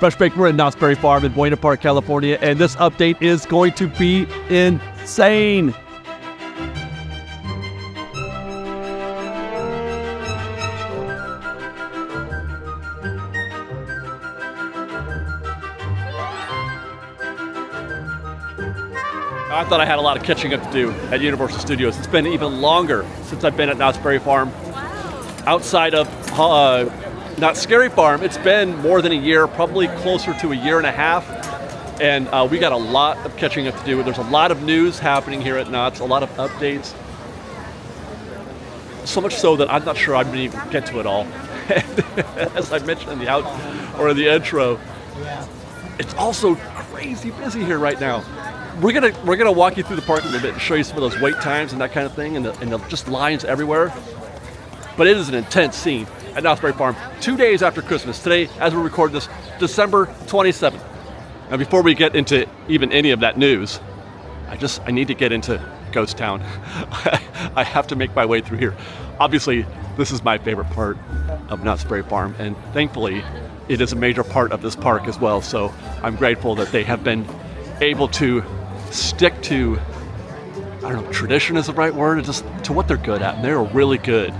Fresh Baked, we're in Knott's Berry Farm in Buena Park, California, and this update is going to be insane. I thought I had a lot of catching up to do at Universal Studios. It's been even longer since I've been at Knott's Berry Farm. Wow. Outside of Knott's Scary Farm, it's been more than a year, probably closer to a year and a half. And we got a lot of catching up to do. There's a lot of news happening here at Knott's, a lot of updates. So much so that I'm not sure I'm going to even get to it all. As I mentioned in the intro, it's also crazy busy here right now. We're gonna walk you through the park a little bit and show you some of those wait times and that kind of thing, and the just lines everywhere. But it is an intense scene at Knott's Berry Farm. 2 days after Christmas, today, as we record this, December 27th. Now, before we get into even any of that news, I need to get into Ghost Town. I have to make my way through here. Obviously, this is my favorite part of Knott's Berry Farm, and thankfully, it is a major part of this park as well. So I'm grateful that they have been able to stick to, I don't know, tradition is the right word, just to what they're good at. And they're really good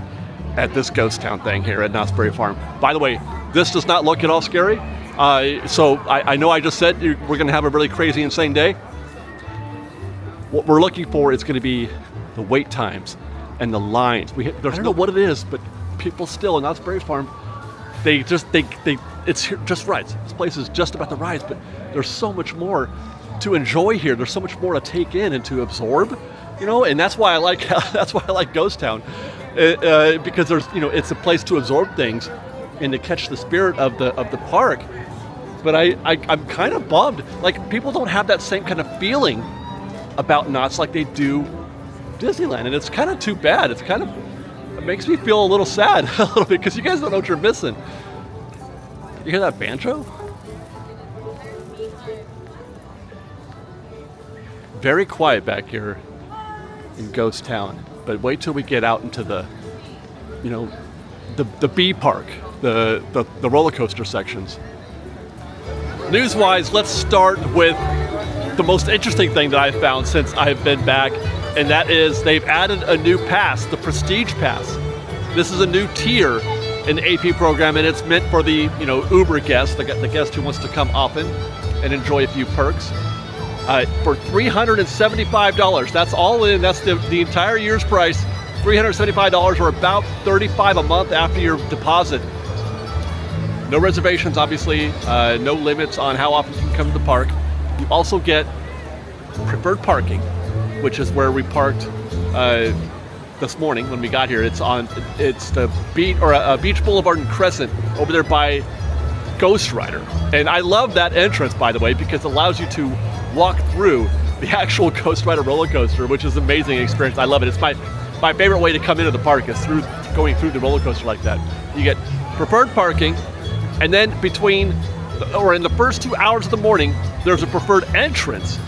at this Ghost Town thing here at Knott's Berry Farm. By the way, this does not look at all scary. So I know I just said we're going to have a really crazy, insane day. What we're looking for is going to be the wait times and the lines. I don't know what it is, but people still in Knott's Berry Farm, it's just rides. This place is just about the rides, but there's so much more to enjoy here. There's so much more to take in and to absorb, and that's why I like Ghost Town, because there's it's a place to absorb things and to catch the spirit of the park. But I'm kind of bummed. Like, people don't have that same kind of feeling about Knott's like they do Disneyland, and it's kind of too bad. It makes me feel a little sad a little bit, because you guys don't know what you're missing. You hear that banjo? Very quiet back here in Ghost Town, but wait till we get out into the B park, the roller coaster sections. News-wise, let's start with the most interesting thing that I've found since I've been back, and that is they've added a new pass, the Prestige Pass. This is a new tier in the AP program, and it's meant for the Uber guest, the guest who wants to come often and enjoy a few perks. For $375. That's all in. That's the entire year's price. $375, or about $35 a month after your deposit. No reservations, obviously. No limits on how often you can come to the park. You also get preferred parking, which is where we parked this morning when we got here. It's the Beach Boulevard and Crescent over there by Ghost Rider. And I love that entrance, by the way, because it allows you to walk through the actual Ghost Rider roller coaster, which is an amazing experience. I love it. It's my favorite way to come into the park, is going through the roller coaster like that. You get preferred parking, and then in the first 2 hours of the morning, there's a preferred entrance.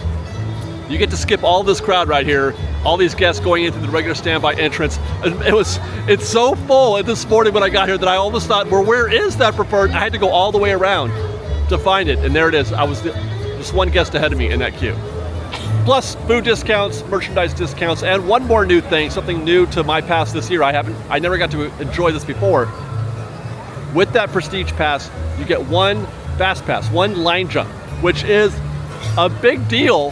You get to skip all this crowd right here, all these guests going into the regular standby entrance. It's so full this morning when I got here that I almost thought, well, where is that preferred? I had to go all the way around to find it, and there it is. I was just one guest ahead of me in that queue. Plus food discounts, merchandise discounts, and one more new thing, something new to my pass this year. I never got to enjoy this before. With that Prestige Pass, you get one Fast Pass, one line jump, which is a big deal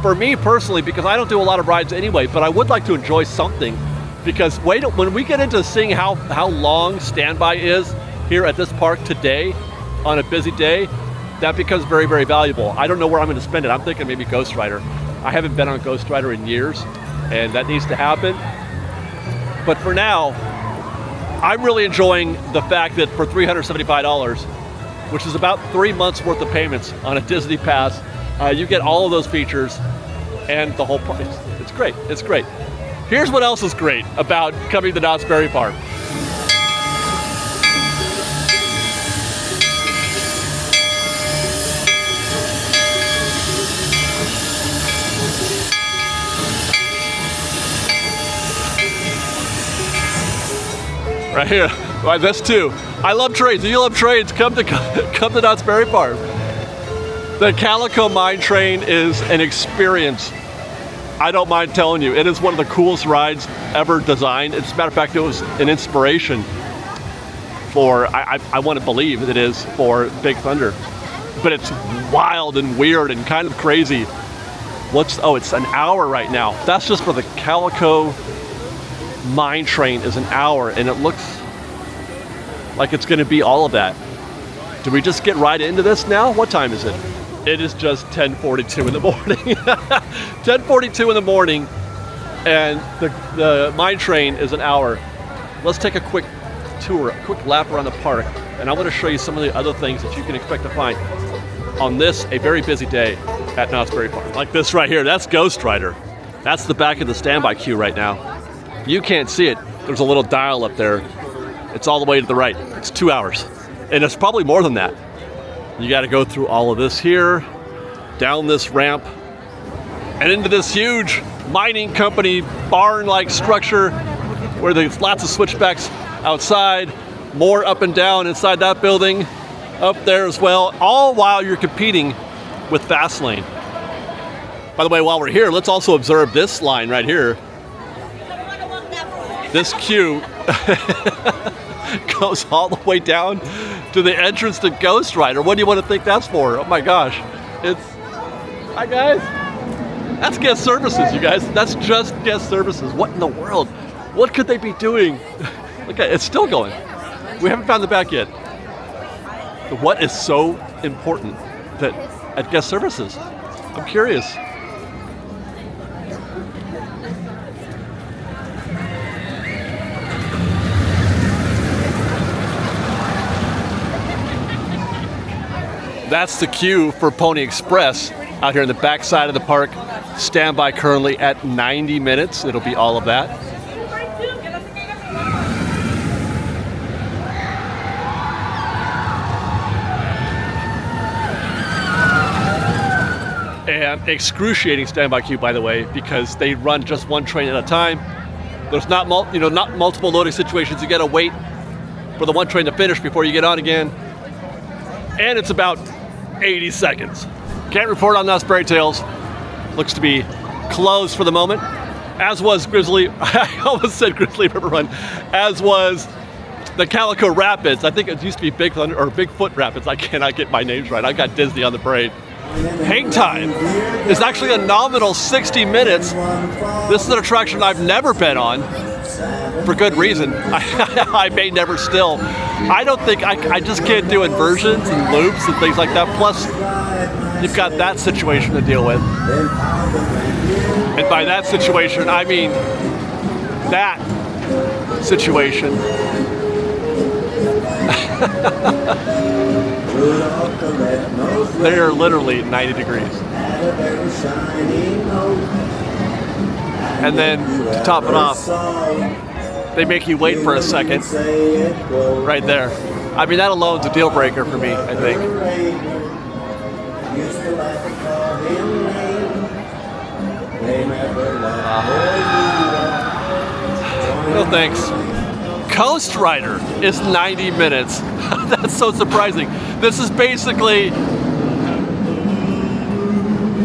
for me personally, because I don't do a lot of rides anyway, but I would like to enjoy something, because when we get into seeing how long standby is here at this park today on a busy day, that becomes very, very valuable. I don't know where I'm going to spend it. I'm thinking maybe Ghost Rider. I haven't been on Ghost Rider in years, and that needs to happen. But for now, I'm really enjoying the fact that for $375, which is about 3 months worth of payments on a Disney Pass, you get all of those features and the whole park. It's great. It's great. Here's what else is great about coming to Knott's Berry Farm. Right here, Right, this too. I love trains. If you love trains, come to Knott's Berry Farm. The Calico mine train is an experience. I don't mind telling you, it is one of the coolest rides ever designed. As a matter of fact, it was an inspiration for, I want to believe it is, for Big Thunder. But it's wild and weird and kind of crazy. It's an hour right now. That's just for the Calico mine train is an hour, and it looks like it's going to be all of that. Do we just get right into this now? What time is it? It is just 10:42 in the morning. 10:42 in the morning, and the mine train is an hour. Let's take a quick tour, a quick lap around the park, and I want to show you some of the other things that you can expect to find on this, a very busy day at Knott's Berry Farm. Like this right here, that's Ghost Rider. That's the back of the standby queue right now. You can't see it. There's a little dial up there. It's all the way to the right. It's 2 hours. And it's probably more than that. You got to go through all of this here, down this ramp, and into this huge mining company barn-like structure where there's lots of switchbacks outside, more up and down inside that building, up there as well, all while you're competing with Fastlane. By the way, while we're here, let's also observe this line right here. This queue goes all the way down to the entrance to Ghost Rider. What do you want to think that's for? Oh my gosh. Hi guys. That's guest services, you guys. That's just guest services. What in the world? What could they be doing? Look at it, it's still going. We haven't found the back yet. What is so important that at guest services? I'm curious. That's the queue for Pony Express out here in the back side of the park. Standby currently at 90 minutes. It'll be all of that. And excruciating standby queue, by the way, because they run just one train at a time. There's not multiple loading situations. You got to wait for the one train to finish before you get on again. And it's about 80 seconds. Can't report on Knott's Berry Tales. Looks to be closed for the moment. As was Grizzly, I almost said Grizzly River Run. As was the Calico Rapids. I think it used to be Big Thunder or Bigfoot Rapids. I cannot get my names right. I got Disney on the brain. Hang time is actually a nominal 60 minutes. This is an attraction I've never been on, for good reason. I may never still. I don't think, I just can't do inversions and loops and things like that. Plus, you've got that situation to deal with. And by that situation, I mean that situation. They are literally 90 degrees. And then to top it off, they make you wait for a second right there. I mean, that alone's a deal breaker for me, I think. No thanks. Ghost Rider is 90 minutes. That's so surprising. This is basically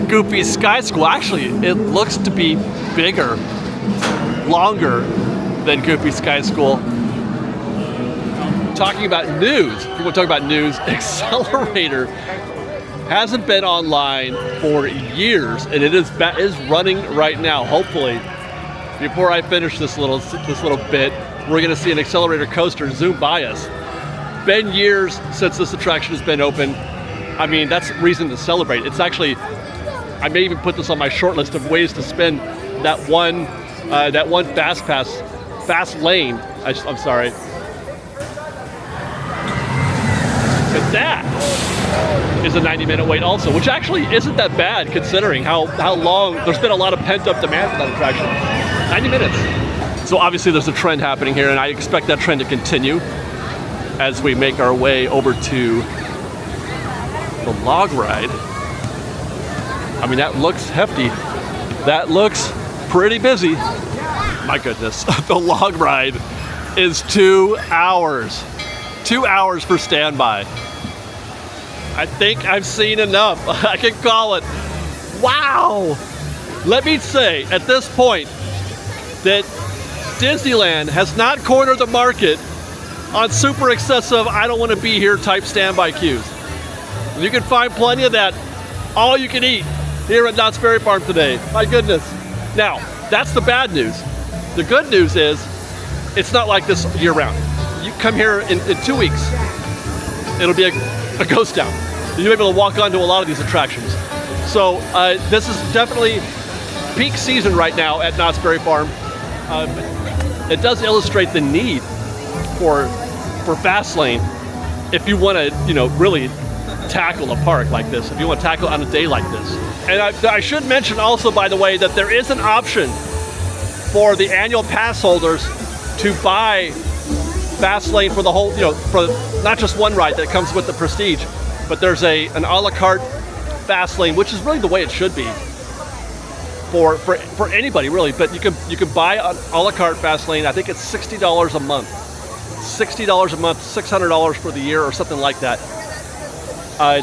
Goofy's Sky School. Actually, it looks to be bigger, longer than Goofy's Sky School. Talking about news, people talk about news, Accelerator hasn't been online for years, and it is running right now. Hopefully, before I finish this little bit, we're going to see an Accelerator coaster zoom by us. Been years since this attraction has been open. I mean, that's reason to celebrate. It's actually, I may even put this on my short list of ways to spend that one fast lane. I'm sorry. But that is a 90-minute wait also, which actually isn't that bad considering how long. There's been a lot of pent-up demand for that attraction. 90 minutes. So obviously there's a trend happening here, and I expect that trend to continue as we make our way over to the log ride. I mean, that looks hefty. That looks pretty busy. My goodness, the log ride is 2 hours. 2 hours for standby. I think I've seen enough. I can call it. Wow! Let me say at this point that Disneyland has not cornered the market on super excessive, I don't want to be here type standby queues. You can find plenty of that, all you can eat, here at Knott's Berry Farm today. My goodness. Now, that's the bad news. The good news is, it's not like this year round. You come here in 2 weeks, it'll be a ghost town. You'll be able to walk onto a lot of these attractions. So this is definitely peak season right now at Knott's Berry Farm. It does illustrate the need for fast lane if you want to, really tackle a park like this, if you want to tackle it on a day like this. And I should mention also, by the way, that there is an option for the annual pass holders to buy fast lane for the whole, for not just one ride that comes with the Prestige, but there's an a la carte fast lane, which is really the way it should be for anybody really. But you can buy an a la carte fast lane. I think it's $60 a month, $60 a month, $600 for the year or something like that.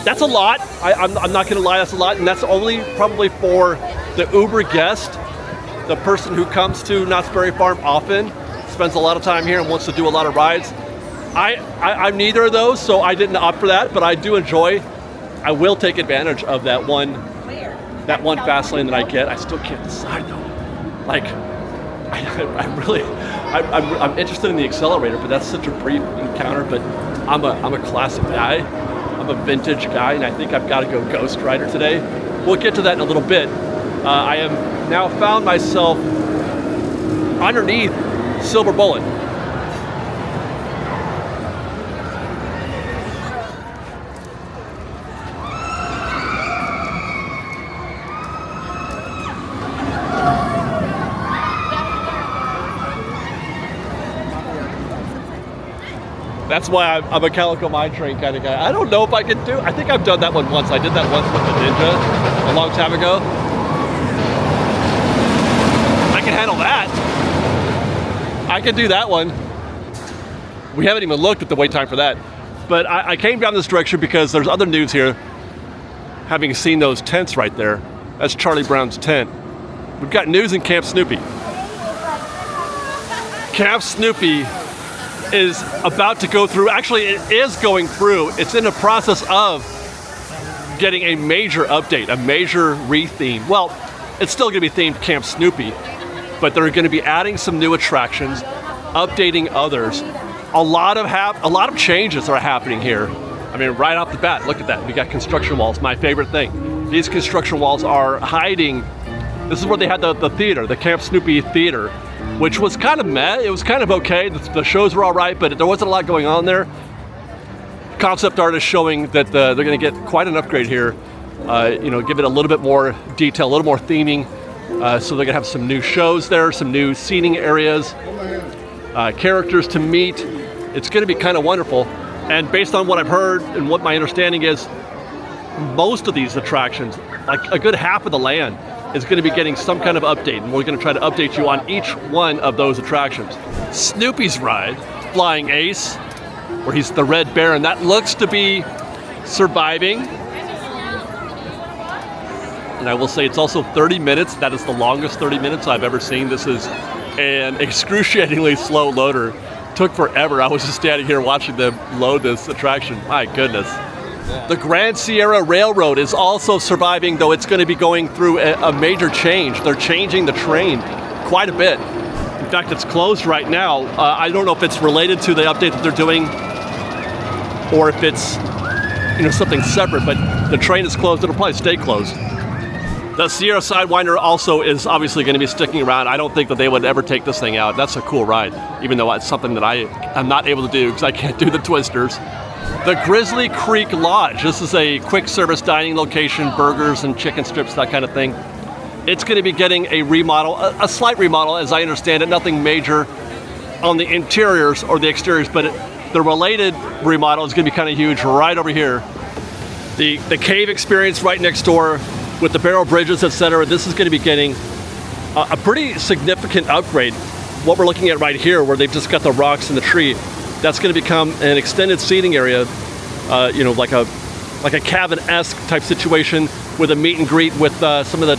That's a lot. I'm not going to lie, that's a lot, and that's only probably for the Uber guest, the person who comes to Knott's Berry Farm often, spends a lot of time here and wants to do a lot of rides. I'm neither of those, so I didn't opt for that, but I do enjoy. I will take advantage of that one fast lane that I get. I still can't decide though. Like, I'm interested in the accelerator, but that's such a brief encounter. But I'm a classic guy. I'm a vintage guy, and I think I've got to go Ghost Rider today. We'll get to that in a little bit. I am now found myself underneath Silver Bullet. That's why I'm a Calico Mine Train kind of guy. I don't know if I can do. I think I've done that one once. I did that once with the Ninja a long time ago. I can handle that. I can do that one. We haven't even looked at the wait time for that. But I came down this direction because there's other news here. Having seen those tents right there, that's Charlie Brown's tent. We've got news in Camp Snoopy. Camp Snoopy is about to go through, actually it is going through, it's in the process of getting a major update, a major re-theme. Well, it's still going to be themed Camp Snoopy, but they're going to be adding some new attractions, updating others. A lot of changes are happening here. I mean, right off the bat, look at that. We got construction walls, my favorite thing. These construction walls are hiding. This is where they had the theater, the Camp Snoopy theater, which was kind of meh. It was kind of okay. The shows were all right, but there wasn't a lot going on there. Concept art is showing that they're going to get quite an upgrade here. Give it a little bit more detail, a little more theming. So they're going to have some new shows there, some new seating areas, characters to meet. It's going to be kind of wonderful. And based on what I've heard and what my understanding is, most of these attractions, like a good half of the land, is going to be getting some kind of update, and we're going to try to update you on each one of those attractions. Snoopy's ride, Flying Ace, where he's the Red Baron, that looks to be surviving. And I will say it's also 30 minutes. That is the longest 30 minutes I've ever seen. This is an excruciatingly slow loader. Took forever. I was just standing here watching them load this attraction. My goodness. The Grand Sierra Railroad is also surviving, though it's going to be going through a major change. They're changing the train quite a bit. In fact, it's closed right now. I don't know if it's related to the update that they're doing or if it's something separate, but the train is closed. It'll probably stay closed. The Sierra Sidewinder also is obviously going to be sticking around. I don't think that they would ever take this thing out. That's a cool ride, even though it's something that I'm not able to do because I can't do the twisters. The Grizzly Creek Lodge. This is a quick service dining location, burgers and chicken strips, that kind of thing. It's going to be getting a remodel, a slight remodel as I understand it, nothing major on the interiors or the exteriors, but the related remodel is going to be kind of huge right over here. The cave experience right next door with the barrel bridges, etc. This is going to be getting a pretty significant upgrade. what we're looking at right here, where they've just got the rocks in the tree, that's going to become an extended seating area, you know, like a cabin-esque type situation with a meet and greet with some of the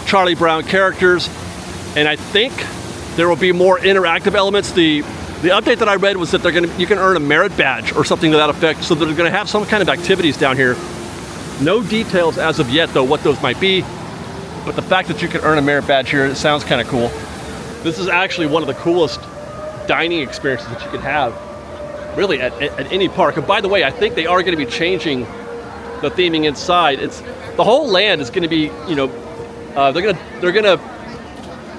Charlie Brown characters. And I think there will be more interactive elements. The update that I read was that you can earn a merit badge or something to that effect, so they're going to have some kind of activities down here. No details as of yet, though, what those might be. But the fact that you can earn a merit badge here, it sounds kind of cool. This is actually one of the coolest dining experiences that you could have, really, at any park. And by the way, I think they are going to be changing the theming inside. The whole land is going to be, you know, they're going to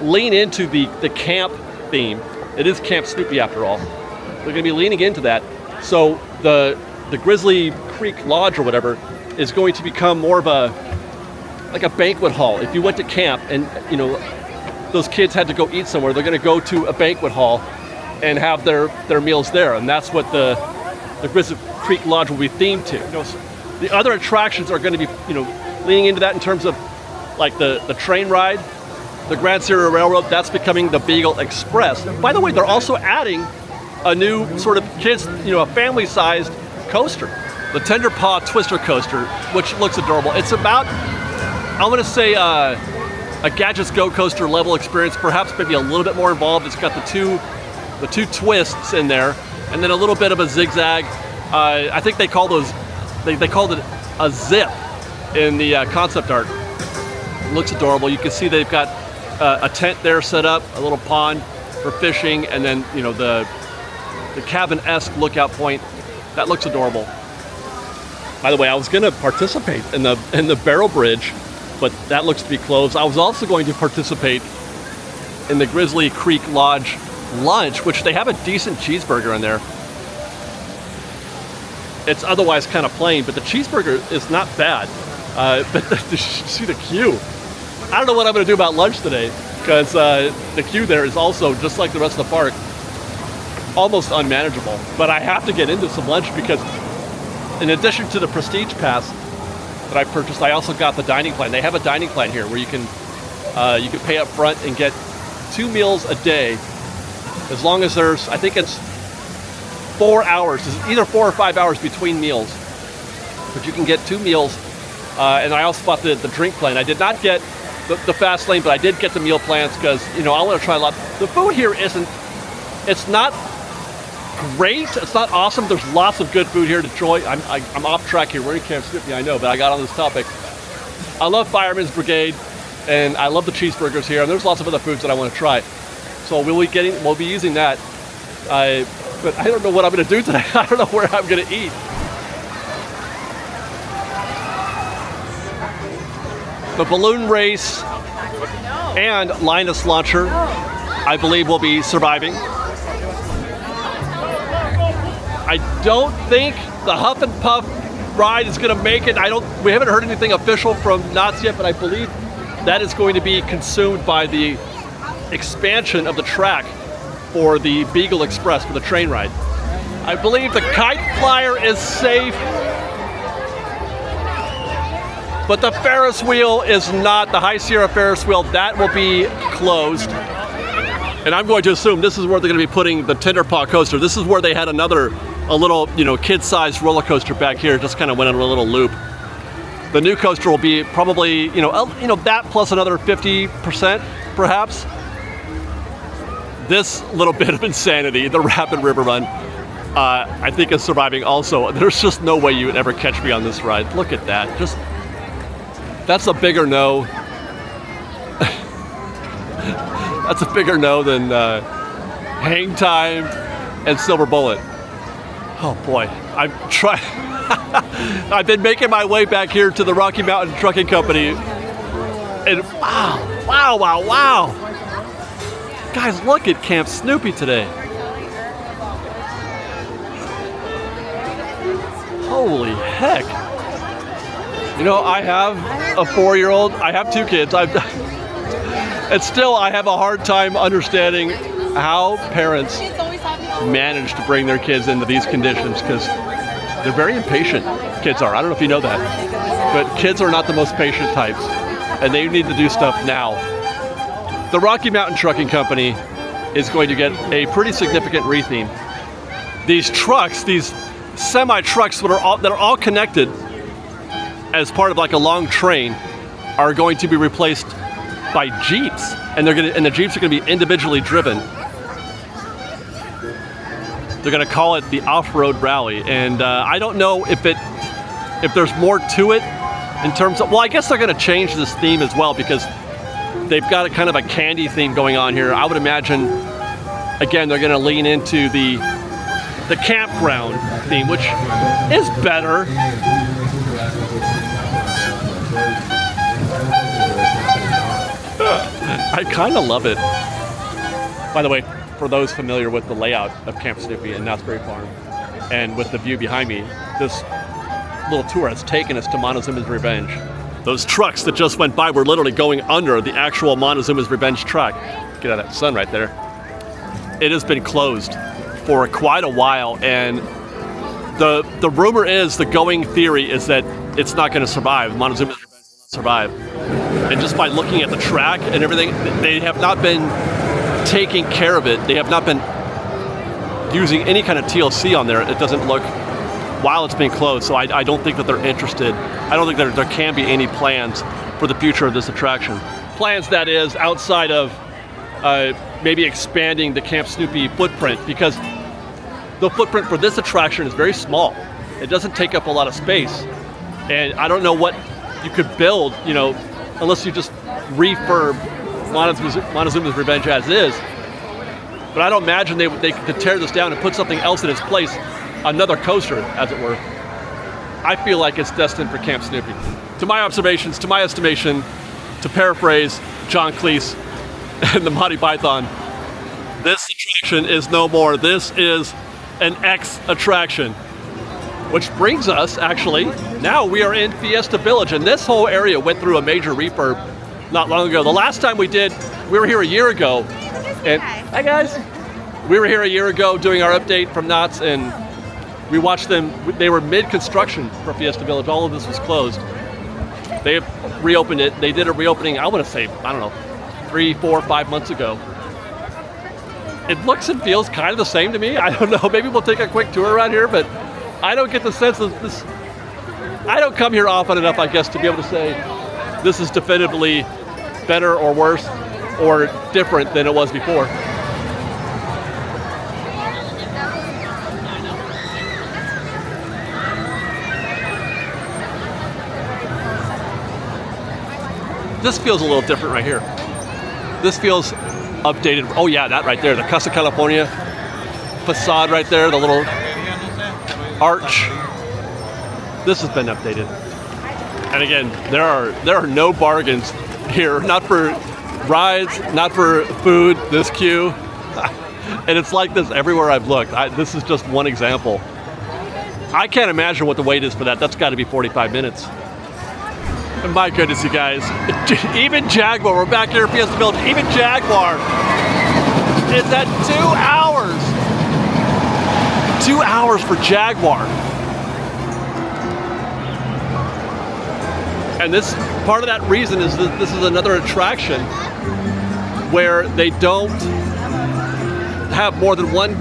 lean into the camp theme. It is Camp Snoopy after all. They're going to be leaning into that. So the Grizzly Creek Lodge or whatever is going to become more of like a banquet hall. If you went to camp and, you know, those kids had to go eat somewhere, they're going to go to a banquet hall and have their meals there. And that's what the Grizzly Creek Lodge will be themed to. You know, so the other attractions are going to be, you know, leaning into that in terms of like the train ride. The Grand Sierra Railroad, that's becoming the Beagle Express. By the way, they're also adding a new sort of kids, you know, a family-sized coaster. The Tender Paw Twister Coaster, which looks adorable. It's about, I want to say, a Gadgets Go Coaster level experience, perhaps maybe a little bit more involved. It's got the two twists in there, and then a little bit of a zigzag. I think they call those, they called it a zip in the concept art. It looks adorable. You can see they've got a tent there set up, a little pond for fishing, and then, you know, the cabin-esque lookout point. That looks adorable. By the way, I was going to participate in the barrel bridge, but that looks to be closed. I was also going to participate in the Grizzly Creek Lodge lunch, which they have a decent cheeseburger in there. It's otherwise kind of plain, but the cheeseburger is not bad. But you see the queue. I don't know what I'm going to do about lunch today, because the queue there is also, just like the rest of the park, almost unmanageable. But I have to get into some lunch because in addition to the Prestige Pass that I purchased, I also got the dining plan. They have a dining plan here where you can pay up front and get 2 meals a day, as long as there's, I think it's 4 hours, either 4 or 5 hours between meals. But you can get 2 meals, and I also bought the drink plan. I did not get the fast lane, but I did get the meal plans because, you know, I want to try a lot. The food here it's not great. It's not awesome. There's lots of good food here to enjoy. I'm off track here. We're in Camp Snoopy, I know, but I got on this topic. I love Fireman's Brigade, and I love the cheeseburgers here, and there's lots of other foods that I want to try. So we'll be using that. But I don't know what I'm going to do today. I don't know where I'm going to eat. The balloon race and Linus Launcher, I believe, will be surviving. I don't think the Huff and Puff ride is going to make it. We haven't heard anything official from Knott's yet, but I believe that is going to be consumed by the expansion of the track for the Beagle Express, for the train ride. I believe the Kite Flyer is safe, but the Ferris Wheel is not. The High Sierra Ferris Wheel, that will be closed. And I'm going to assume this is where they're going to be putting the Tender Paw coaster. This is where they had a little, you know, kid-sized roller coaster back here, just kind of went on a little loop. The new coaster will be probably, you know, that plus another 50%, perhaps. This little bit of insanity, the Rapid River Run, I think is surviving also. There's just no way you would ever catch me on this ride. Look at that. That's a bigger no. That's a bigger no than Hang Time and Silver Bullet. Oh boy, I've been making my way back here to the Rocky Mountain Trucking Company, and wow. Guys, look at Camp Snoopy today. Holy heck. You know, I have a 4-year-old, I have 2 kids, and still I have a hard time understanding how parents manage to bring their kids into these conditions, because they're very impatient. Kids are. I don't know if you know that, but kids are not the most patient types, and they need to do stuff now. The Rocky Mountain Trucking Company is going to get a pretty significant retheme. These trucks, these semi-trucks that are all connected as part of like a long train, are going to be replaced by Jeeps, and the Jeeps are going to be individually driven. They're going to call it the Off-Road Rally, and I don't know if there's more to it in terms of, well, I guess they're going to change this theme as well because they've got a kind of a candy theme going on here. I would imagine, again, they're going to lean into the campground theme, which is better. I kind of love it. By the way, for those familiar with the layout of Camp Snoopy and Knott's Berry Farm, and with the view behind me, this little tour has taken us to Montezuma's Revenge. Those trucks that just went by were literally going under the actual Montezuma's Revenge track. Get out of that sun right there. It has been closed for quite a while, and the rumor is, the going theory is that it's not going to survive. Montezuma's Revenge will not survive. And just by looking at the track and everything, they have not been taking care of it. They have not been using any kind of TLC on there. It doesn't look, while it's being closed. So I don't think that they're interested. I don't think there can be any plans for the future of this attraction. Plans, that is, outside of maybe expanding the Camp Snoopy footprint, because the footprint for this attraction is very small. It doesn't take up a lot of space. And I don't know what you could build, you know, unless you just refurb Montezuma's Revenge as is. But I don't imagine they could tear this down and put something else in its place, another coaster, as it were. I feel like it's destined for Camp Snoopy. To my observations, to my estimation, to paraphrase John Cleese and the Monty Python, this attraction is no more. This is an X attraction. Which brings us, actually, now we are in Fiesta Village, and this whole area went through a major refurb not long ago. The last time we were here a year ago. And hi guys. We were here a year ago doing our update from Knott's, and we watched them. They were mid-construction for Fiesta Village. All of this was closed. They have reopened it. They did a reopening, I want to say, I don't know, 3, 4, 5 months ago. It looks and feels kind of the same to me. I don't know. Maybe we'll take a quick tour around here, but I don't get the sense of this. I don't come here often enough, I guess, to be able to say this is definitively better or worse or different than it was before. This feels a little different right here. This feels updated. Oh yeah, that right there, the Casa California facade right there, the little arch. This has been updated. And again, there are no bargains here, not for rides, not for food, this queue. And it's like this everywhere I've looked. This is just one example. I can't imagine what the wait is for that. That's got to be 45 minutes. And my goodness, you guys, even Jaguar, we're back here at Fiesta Village, even Jaguar is at 2 hours. 2 hours for Jaguar. And this, part of that reason is that this is another attraction where they don't have more than one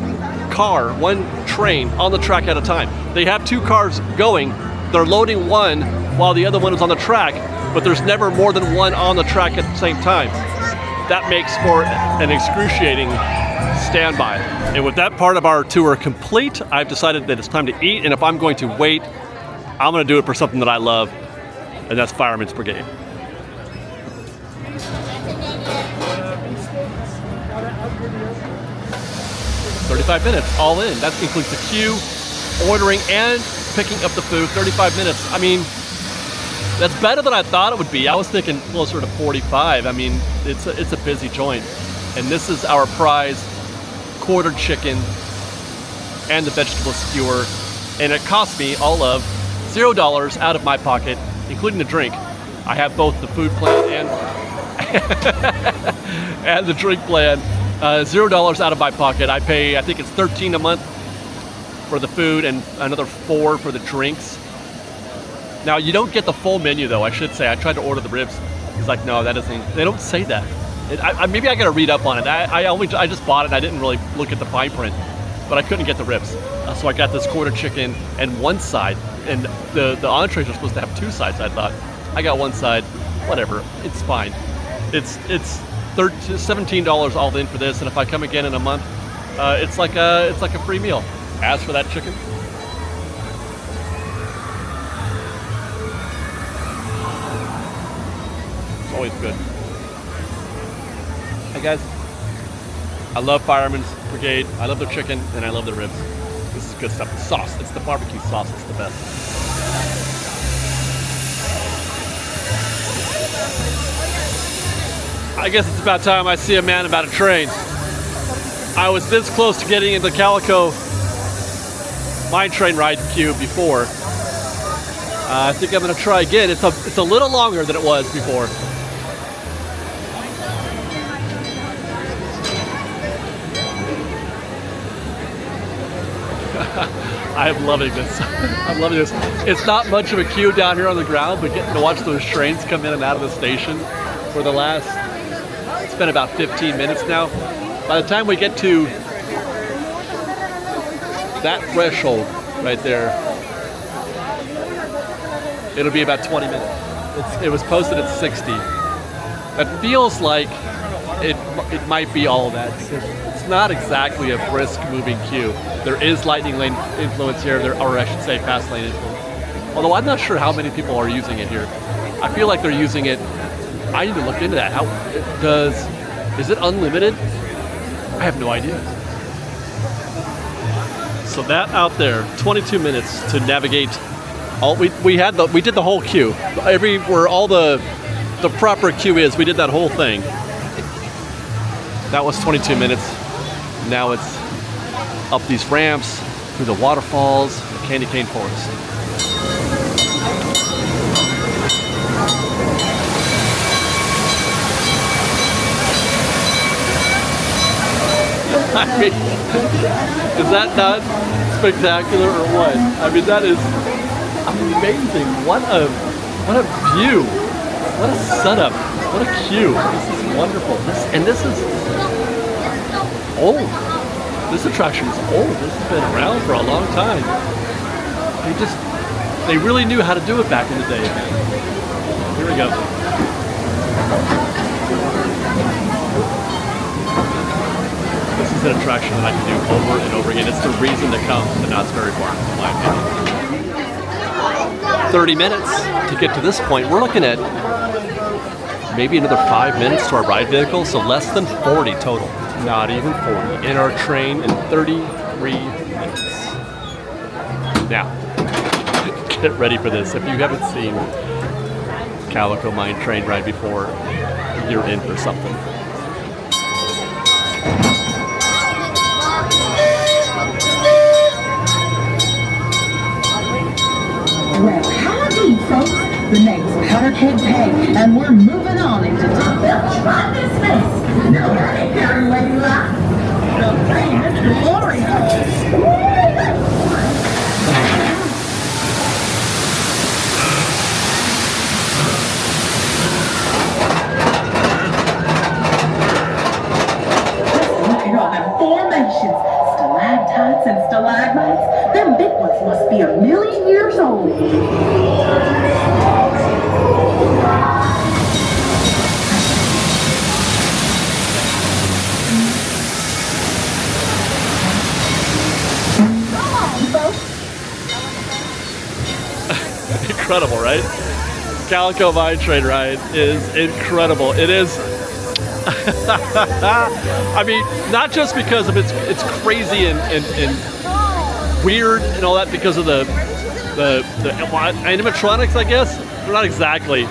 car, one train on the track at a time. They have 2 cars going, they're loading one while the other one is on the track, but there's never more than one on the track at the same time. That makes for an excruciating standby. And with that part of our tour complete, I've decided that it's time to eat, and if I'm going to wait, I'm going to do it for something that I love, and that's Fireman's Brigade. $35 minutes, all in. That includes the queue, ordering, and picking up the food. 35 minutes. I mean, that's better than I thought it would be. I was thinking closer to 45. I mean, it's a busy joint. And this is our prize quartered chicken and the vegetable skewer. And it cost me all of $0 out of my pocket, including the drink. I have both the food plan and the drink plan. $0 out of my pocket. I pay, I think it's $13 a month for the food and another $4 for the drinks. Now, you don't get the full menu, though, I should say. I tried to order the ribs. He's like, no, that doesn't, they don't say that. Maybe I gotta read up on it. I just bought it and I didn't really look at the fine print, but I couldn't get the ribs. So I got this quarter chicken and one side, and the entrees are supposed to have two sides. I thought I got one side, whatever, it's fine. It's $17 all in for this, and if I come again in a month, it's like a free meal. As for that chicken, it's always good. Hey guys, I love Fireman Brigade. I love their chicken and I love their ribs. This is good stuff. The sauce, it's the barbecue sauce, it's the best. I guess it's about time I see a man about a train. I was this close to getting into the Calico mine train ride queue before. I think I'm gonna try again. It's a little longer than it was before. I'm loving this. I'm loving this. It's not much of a queue down here on the ground, but getting to watch those trains come in and out of the station for the last, it's been about 15 minutes now. By the time we get to that threshold right there, it'll be about 20 minutes. It was posted at 60. That feels like it might be all that. It's not exactly a brisk moving queue. There is lightning lane influence here, or I should say fast lane influence. Although I'm not sure how many people are using it here. I feel like they're using it. I need to look into that. Is it unlimited? I have no idea. So that out there, 22 minutes to navigate. We did the whole queue. Where all the proper queue is, we did that whole thing. That was 22 minutes. Now it's up these ramps, through the waterfalls, the candy cane forest. I mean, is that not spectacular or what? I mean, that is amazing. What a view. What a setup. What a queue. This is wonderful. This is old. This attraction is old. This has been around for a long time. They really knew how to do it back in the day. Here we go. This is an attraction that I can do over and over again. It's the reason to come to Knott's Berry Farm, in my opinion. 30 minutes to get to this point. We're looking at maybe another 5 minutes to our ride vehicle, so less than 40 total. Not even 40 in our train in 33 minutes. Now, get ready for this. If you haven't seen Calico Mine train ride before, you're in for something. Well, howdy, folks. The name's Powder Keg Peg, and we're moving on into top. Well, try this face. No, honey, Karen, lady luck. The famous glory hole. Looking at all them formations, stalactites and stalagmites. Them big ones must be 1,000,000 years old. Incredible, right? Calico Mine Train ride is incredible. It is. I mean, not just because of it's crazy and weird and all that because of the animatronics, I guess. They're not exactly,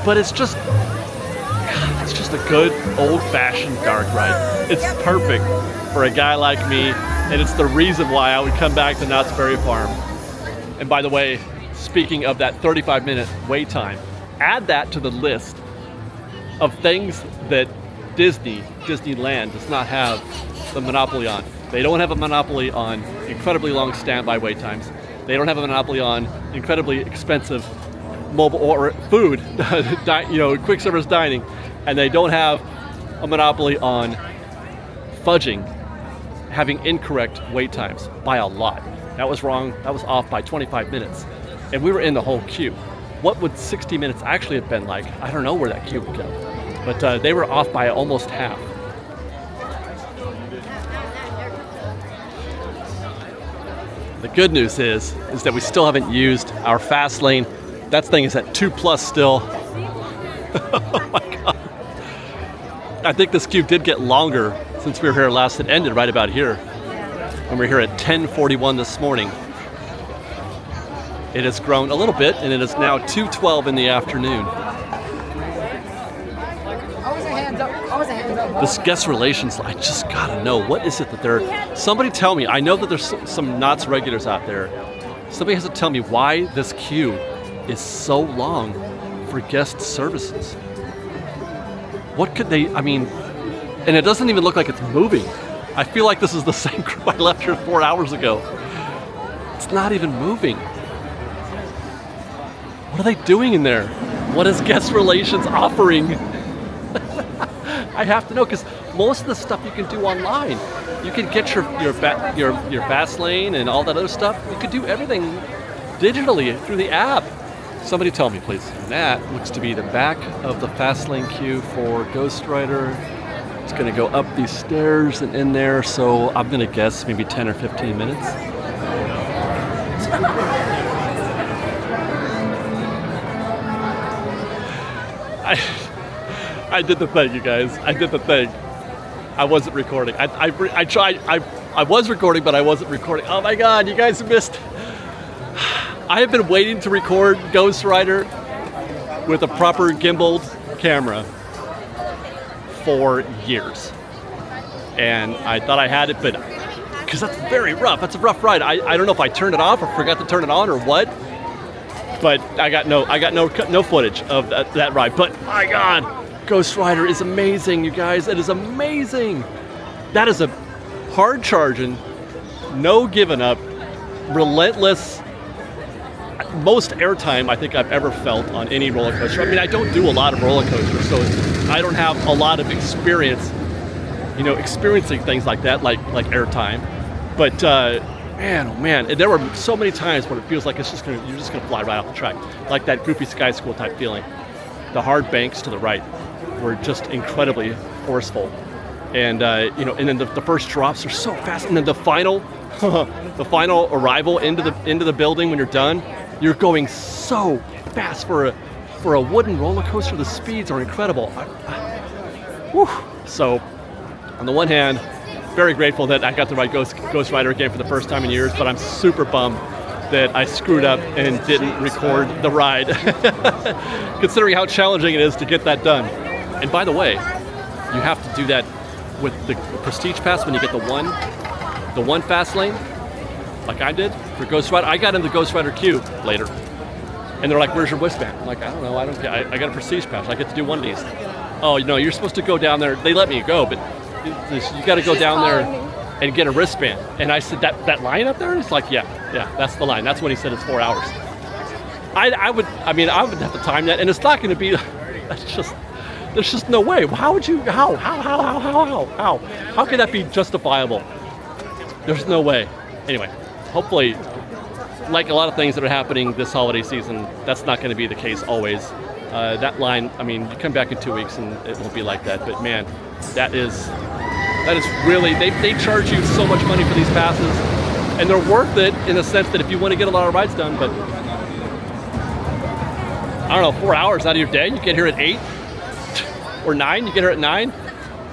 but it's just a good old-fashioned dark ride. It's perfect for a guy like me, and it's the reason why I would come back to Knott's Berry Farm. And by the way, speaking of that 35-minute wait time, add that to the list of things that Disneyland does not have the monopoly on. They don't have a monopoly on incredibly long standby wait times. They don't have a monopoly on incredibly expensive mobile or food, quick service dining, and they don't have a monopoly on fudging, having incorrect wait times by a lot. That was wrong. That was off by 25 minutes. And we were in the whole queue. What would 60 minutes actually have been like? I don't know where that queue would go. But they were off by almost half. The good news is that we still haven't used our fast lane. That thing is at 2+ still. Oh my God. I think this queue did get longer since we were here last. It ended right about here. And we're here at 10:41 this morning. It has grown a little bit, and it is now 2:12 in the afternoon. This guest relations, I just gotta know, what is it that they're... Somebody tell me, I know that there's some Knott's regulars out there. Somebody has to tell me why this queue is so long for guest services. What could they, I mean, and it doesn't even look like it's moving. I feel like this is the same group I left here 4 hours ago. It's not even moving. What are they doing in there? What is guest relations offering? I have to know, because most of the stuff you can do online. You can get your fast lane and all that other stuff. You could do everything digitally through the app. Somebody tell me, please. That looks to be the back of the fast lane queue for Ghost Rider. It's going to go up these stairs and in there, so I'm going to guess maybe 10 or 15 minutes. I did the thing, you guys. I did the thing. I wasn't recording. I tried. I was recording, but I wasn't recording. Oh my God, you guys missed. I have been waiting to record Ghost Rider with a proper gimbaled camera for years. And I thought I had it, but because that's very rough. That's a rough ride. I don't know if I turned it off or forgot to turn it on or what. But I got no footage of that ride. But my God, Ghost Rider is amazing, you guys. It is amazing. That is a hard charging, no giving up, relentless, most airtime I think I've ever felt on any roller coaster. I mean, I don't do a lot of roller coasters, so I don't have a lot of experience, experiencing things like that, like airtime. But man, oh man, and there were so many times when it feels like you're just gonna fly right off the track, like that Goofy Sky School type feeling. The hard banks to the right were just incredibly forceful, and and then the first drops are so fast, and then the final, the final arrival into the building when you're done, you're going so fast for a wooden roller coaster. The speeds are incredible. So, on the one hand, very grateful that I got to ride Ghost Rider again for the first time in years, but I'm super bummed that I screwed up and didn't record the ride, considering how challenging it is to get that done. And by the way, you have to do that with the Prestige Pass when you get the one fast lane, like I did for Ghost Rider. I got in the Ghost Rider queue later, and they're like, "Where's your wristband?" I'm like, "I don't know. I got a Prestige Pass. I get to do one of these." Oh, you're supposed to go down there. They let me go, but you got to go down there and get a wristband. And I said, that line up there? It's like, yeah, that's the line. That's when he said it's 4 hours. I would have to time that, and it's not going to be. There's just no way. How would you? How could that be justifiable? There's no way. Anyway, hopefully, like a lot of things that are happening this holiday season, that's not going to be the case always. That line, you come back in 2 weeks and it won't be like that. But man, that is really, they charge you so much money for these passes, and they're worth it in the sense that if you want to get a lot of rides done, but I don't know, 4 hours out of your day, you get here at 8 or 9, you get here at 9,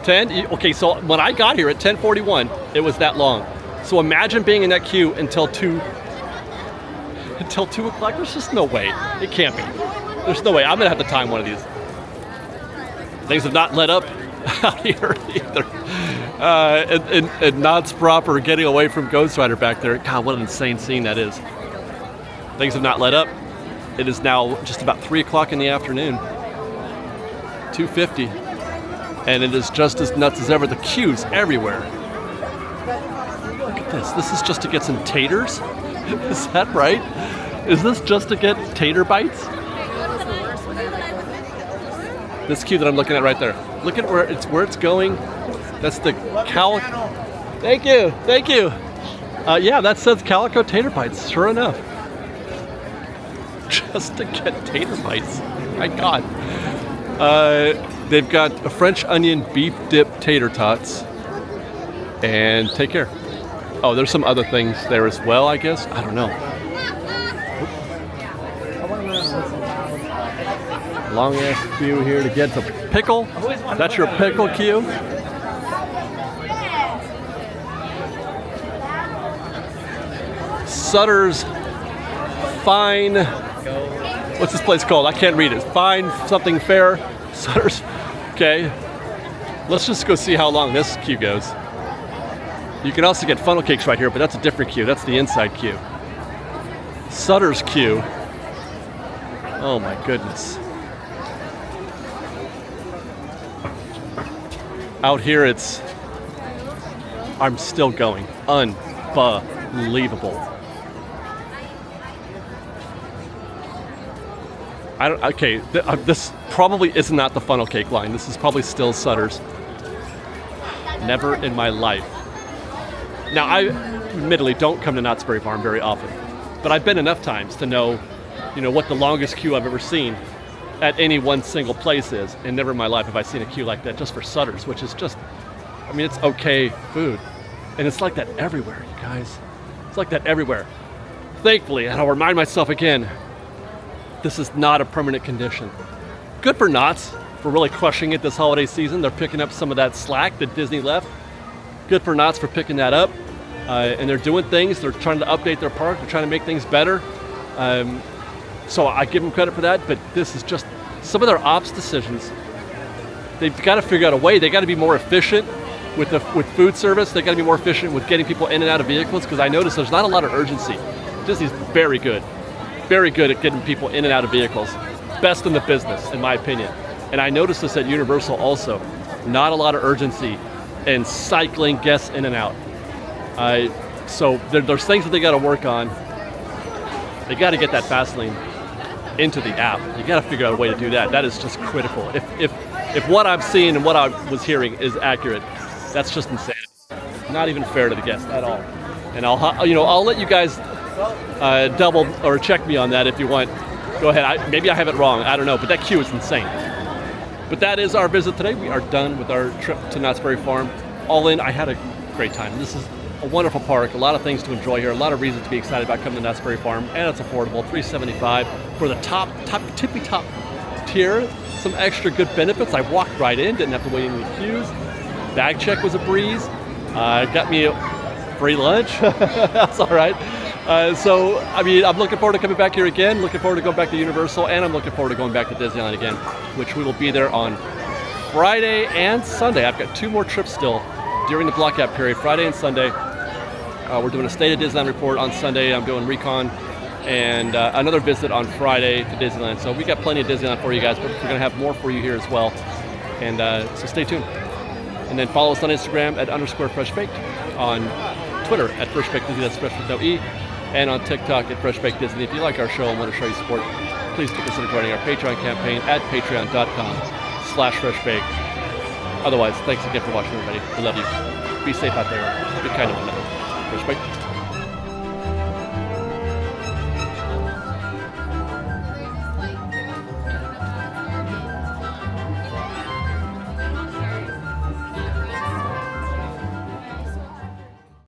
10. Okay, so when I got here at 10:41, it was that long. So imagine being in that queue until 2 o'clock. There's just no way. It can't be. There's no way. I'm gonna have to time one of these. Things have not let up out here either. And Knott's proper getting away from Ghost Rider back there. God, what an insane scene that is. Things have not let up. It is now just about 3 o'clock in the afternoon. 2:50. And it is just as nuts as ever. The queues everywhere. Look at this. This is just to get some taters? Is that right? Is this just to get tater bites? This queue that I'm looking at right there. Look at where it's going. That's the Calico. Thank you, thank you. Yeah, that says Calico tater bites. Sure enough. Just to get tater bites. My God. They've got a French onion beef dip tater tots. And take care. Oh, there's some other things there as well, I guess. I don't know. Long ass queue here to get the pickle. That's your pickle queue. Sutter's Fine. What's this place called? I can't read it. Fine something fair. Sutter's. Okay. Let's just go see how long this queue goes. You can also get funnel cakes right here, but that's a different queue. That's the inside queue. Sutter's queue. Oh my goodness. Out here I'm still going. Unbelievable. Okay, this probably is not the funnel cake line. This is probably still Sutter's. Never in my life. Now, I admittedly don't come to Knott's Berry Farm very often, but I've been enough times to know, what the longest queue I've ever seen at any one single place is, and never in my life have I seen a queue like that just for Sutter's, which is just, it's okay food. And it's like that everywhere, you guys. It's like that everywhere. Thankfully, and I'll remind myself again, this is not a permanent condition. Good for Knott's for really crushing it this holiday season. They're picking up some of that slack that Disney left. Good for Knott's for picking that up. And they're doing things. They're trying to update their park. They're trying to make things better. So I give them credit for that, but this is just some of their ops decisions. They've got to figure out a way. They got to be more efficient with food service. They got to be more efficient with getting people in and out of vehicles, because I noticed there's not a lot of urgency. Disney's very good at getting people in and out of vehicles. Best in the business, in my opinion. And I noticed this at Universal also. Not a lot of urgency in cycling guests in and out. So there's things that they got to work on. They got to get that fast lane into the app. You got to figure out a way to do that. That is just critical. If what I'm seeing and what I was hearing is accurate, that's just insane. Not even fair to the guests at all. And I'll let you guys double or check me on that if you want. Go ahead. Maybe I have it wrong. I don't know. But that queue is insane. But that is our visit today. We are done with our trip to Knott's Berry Farm. All in, I had a great time. This is a wonderful park. A lot of things to enjoy here. A lot of reasons to be excited about coming to Knott's Berry Farm. And it's affordable. $375 for the tippy top tier. Some extra good benefits. I walked right in. Didn't have to wait in the queues. Bag check was a breeze. Got me a free lunch. That's all right. So I'm looking forward to coming back here again, looking forward to going back to Universal, and I'm looking forward to going back to Disneyland again, which we will be there on Friday and Sunday. I've got 2 more trips still during the blockout period, Friday and Sunday. We're doing a State of Disneyland report on Sunday. I'm doing recon and another visit on Friday to Disneyland. So we got plenty of Disneyland for you guys, but we're going to have more for you here as well. And so stay tuned. And then follow us on Instagram at _FreshBaked, on Twitter at FreshBakedDisney, that's Fresh with no E, and on TikTok at FreshBakedDisney. If you like our show and want to show your support, please consider joining our Patreon campaign at patreon.com/FreshBaked. Otherwise, thanks again for watching, everybody. We love you. Be safe out there. Be kind to one another. Fresh Baked.